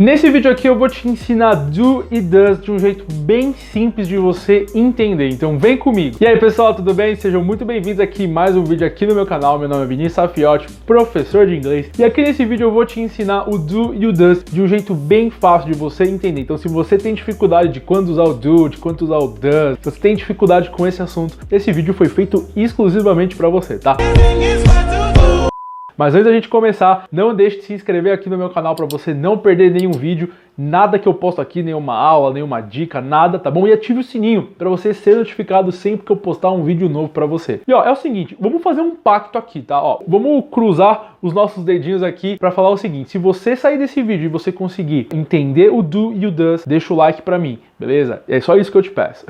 Nesse vídeo aqui eu vou te ensinar do e does de um jeito bem simples de você entender, então vem comigo. E aí pessoal, tudo bem? Sejam muito bem-vindos aqui mais um vídeo aqui no meu canal. Meu nome é Vinícius Safiotti, professor de inglês, e aqui nesse vídeo eu vou te ensinar o do e o does de um jeito bem fácil de você entender. Então se você tem dificuldade de quando usar o do, de quando usar o does, se você tem dificuldade com esse assunto, esse vídeo foi feito exclusivamente para você, tá? Mas antes da gente começar, não deixe de se inscrever aqui no meu canal para você não perder nenhum vídeo, nada que eu posto aqui, nenhuma aula, nenhuma dica, nada, tá bom? E ative o sininho para você ser notificado sempre que eu postar um vídeo novo para você. E ó, é o seguinte, vamos fazer um pacto aqui, tá? Ó, vamos cruzar os nossos dedinhos aqui para falar o seguinte: se você sair desse vídeo e você conseguir entender o do e o does, deixa o like para mim, beleza? É só isso que eu te peço.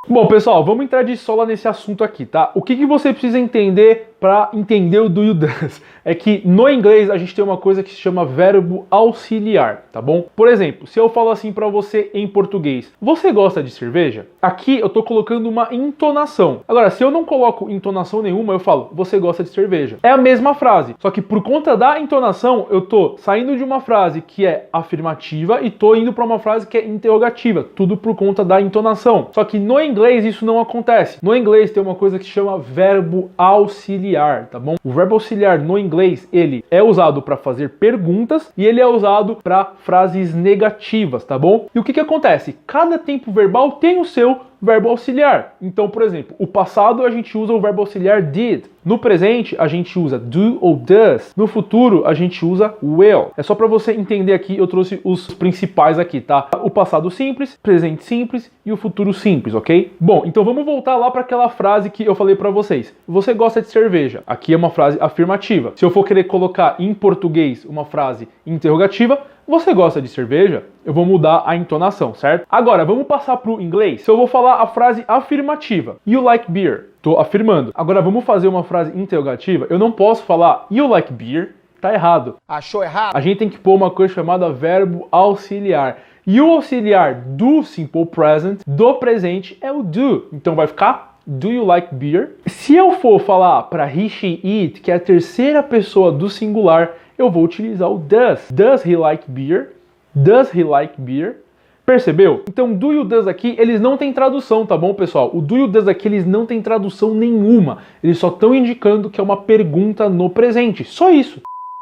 Bom, pessoal, vamos entrar de sola nesse assunto aqui, tá? O que você precisa entender para entender o do e o does? É que no inglês a gente tem uma coisa que se chama verbo auxiliar, tá bom? Por exemplo, se eu falo assim para você em português: você gosta de cerveja? Aqui eu tô colocando uma entonação. Agora, se eu não coloco entonação nenhuma, eu falo: você gosta de cerveja. É a mesma frase, só que por conta da entonação, eu tô saindo de uma frase que é afirmativa e tô indo para uma frase que é interrogativa, tudo por conta da entonação. Só que no inglês isso não acontece. No inglês tem uma coisa que se chama verbo auxiliar, tá bom? O verbo auxiliar no inglês, ele é usado para fazer perguntas e ele é usado para frases negativas, tá bom? E o que acontece? Cada tempo verbal tem o seu verbo auxiliar. Então, por exemplo, o passado a gente usa o verbo auxiliar did. No presente a gente usa do ou does. No futuro a gente usa will. É só para você entender aqui, eu trouxe os principais aqui, tá? O passado simples, presente simples e o futuro simples, ok? Bom, então vamos voltar lá para aquela frase que eu falei para vocês. Você gosta de cerveja? Aqui é uma frase afirmativa. Se eu for querer colocar em português uma frase interrogativa: você gosta de cerveja? Eu vou mudar a entonação, certo? Agora, vamos passar para o inglês. Se eu vou falar a frase afirmativa: you like beer? Tô afirmando. Agora, vamos fazer uma frase interrogativa. Eu não posso falar you like beer. Tá errado. Achou errado? A gente tem que pôr uma coisa chamada verbo auxiliar. E o auxiliar do simple present, do presente, é o do. Então vai ficar: do you like beer? Se eu for falar para he, she, it, que é a terceira pessoa do singular, eu vou utilizar o does. Does he like beer? Does he like beer? Percebeu? Então, do e o does aqui, eles não têm tradução, tá bom, pessoal? O do e o does aqui, eles não têm tradução nenhuma. Eles só estão indicando que é uma pergunta no presente. Só isso.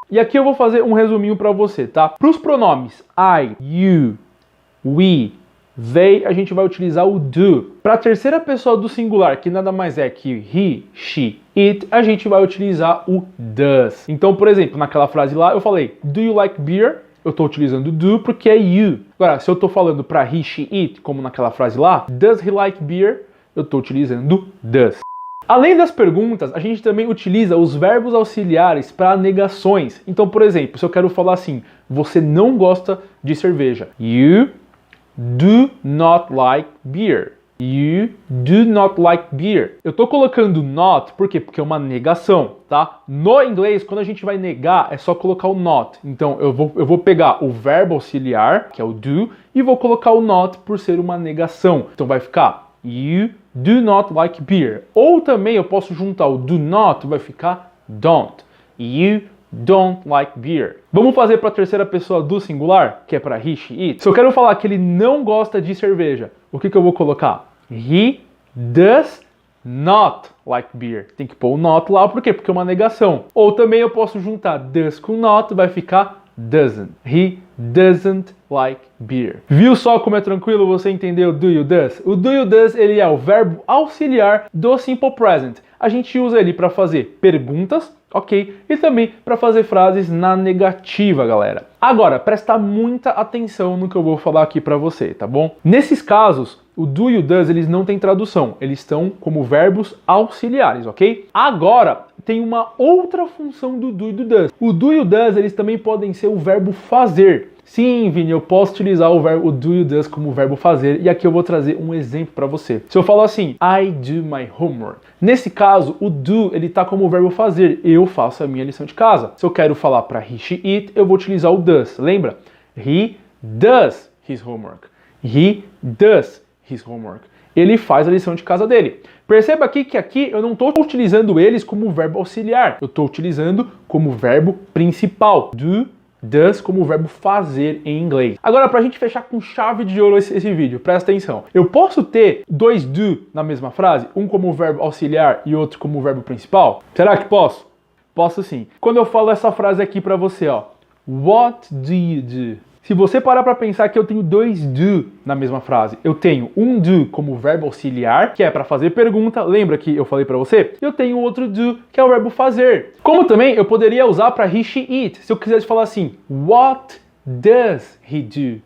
E aqui eu vou fazer um resuminho para você, tá? Para os pronomes I, you, we, they, a gente vai utilizar o do. Para a terceira pessoa do singular, que nada mais é que he, she, it, a gente vai utilizar o does. Então, por exemplo, naquela frase lá, eu falei do you like beer? Eu estou utilizando do porque é you. Agora, se eu estou falando para he, she, it, como naquela frase lá, does he like beer? Eu estou utilizando does. Além das perguntas, a gente também utiliza os verbos auxiliares para negações. Então, por exemplo, se eu quero falar assim: você não gosta de cerveja. You do not like beer. You do not like beer. Eu tô colocando not, por quê? Porque é uma negação, tá? No inglês, quando a gente vai negar, é só colocar o not. Então, eu vou pegar o verbo auxiliar, que é o do, e vou colocar o not por ser uma negação. Então, vai ficar you do not like beer. Ou também eu posso juntar o do not, vai ficar don't. You don't like beer. Vamos fazer para a terceira pessoa do singular, que é para he, she, it. Se eu quero falar que ele não gosta de cerveja, o que eu vou colocar? He does not like beer. Tem que pôr o not lá, por quê? Porque é uma negação. Ou também eu posso juntar does com not, vai ficar doesn't. He doesn't like beer. Viu só como é tranquilo você entender o do e o does? O do e o does, ele é o verbo auxiliar do simple present. A gente usa ele para fazer perguntas, ok? E também para fazer frases na negativa, galera. Agora, presta muita atenção no que eu vou falar aqui para você, tá bom? Nesses casos, o do e o does, eles não têm tradução. Eles estão como verbos auxiliares, ok? Agora, tem uma outra função do do e do does. O do e o does, eles também podem ser o verbo fazer. Sim, Vini, eu posso utilizar o do e o does como verbo fazer, e aqui eu vou trazer um exemplo para você. Se eu falar assim, I do my homework. Nesse caso, o do, ele tá como verbo fazer, eu faço a minha lição de casa. Se eu quero falar para he, she, it, eu vou utilizar o does, lembra? He does his homework. He does his homework. Ele faz a lição de casa dele. Perceba aqui que aqui eu não estou utilizando eles como verbo auxiliar, eu estou utilizando como verbo principal. Do does como o verbo fazer em inglês. Agora, pra gente fechar com chave de ouro esse vídeo, presta atenção. Eu posso ter dois do na mesma frase? Um como verbo auxiliar e outro como verbo principal? Será que posso? Posso sim. Quando eu falo essa frase aqui pra você, ó, what do you do? Se você parar para pensar que eu tenho dois do na mesma frase, eu tenho um do como verbo auxiliar, que é para fazer pergunta, lembra que eu falei para você? Eu tenho outro do, que é o verbo fazer. Como também eu poderia usar para he, she, it. Se eu quisesse falar assim, what does he do?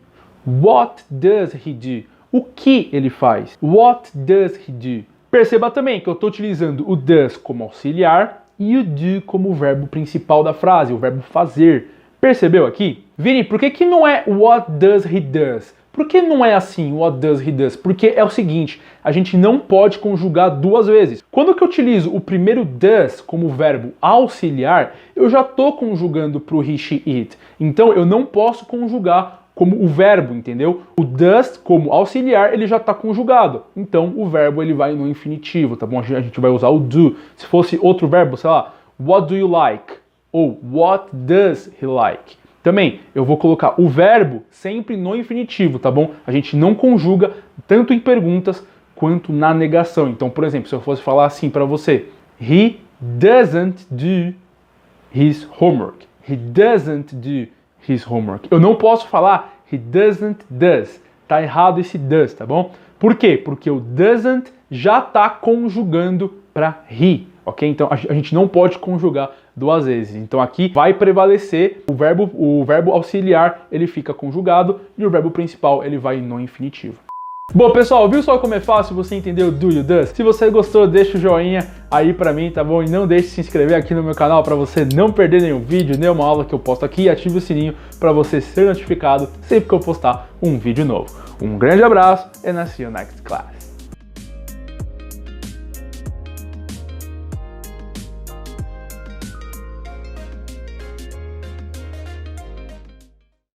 What does he do? O que ele faz? What does he do? Perceba também que eu estou utilizando o does como auxiliar e o do como verbo principal da frase, o verbo fazer. Percebeu aqui? Vini, por que não é what does he does? Por que não é assim, what does he does? Porque é o seguinte, a gente não pode conjugar duas vezes. Quando que eu utilizo o primeiro does como verbo auxiliar, eu já estou conjugando para o he, she, it. Então eu não posso conjugar como o verbo, entendeu? O does como auxiliar, ele já está conjugado. Então o verbo ele vai no infinitivo, tá bom? A gente vai usar o do. Se fosse outro verbo, sei lá, what do you like? Ou what does he like? Também, eu vou colocar o verbo sempre no infinitivo, tá bom? A gente não conjuga tanto em perguntas quanto na negação. Então, por exemplo, se eu fosse falar assim para você, he doesn't do his homework. He doesn't do his homework. Eu não posso falar he doesn't does. Tá errado esse does, tá bom? Por quê? Porque o doesn't já tá conjugando para he. Ok? Então a gente não pode conjugar duas vezes. Então aqui vai prevalecer o verbo auxiliar, ele fica conjugado e o verbo principal ele vai no infinitivo. Bom, pessoal, viu só como é fácil você entender o do e o does? Se você gostou, deixa o joinha aí pra mim, tá bom? E não deixe de se inscrever aqui no meu canal pra você não perder nenhum vídeo, nenhuma aula que eu posto aqui e ative o sininho pra você ser notificado sempre que eu postar um vídeo novo. Um grande abraço and I'll see you next class.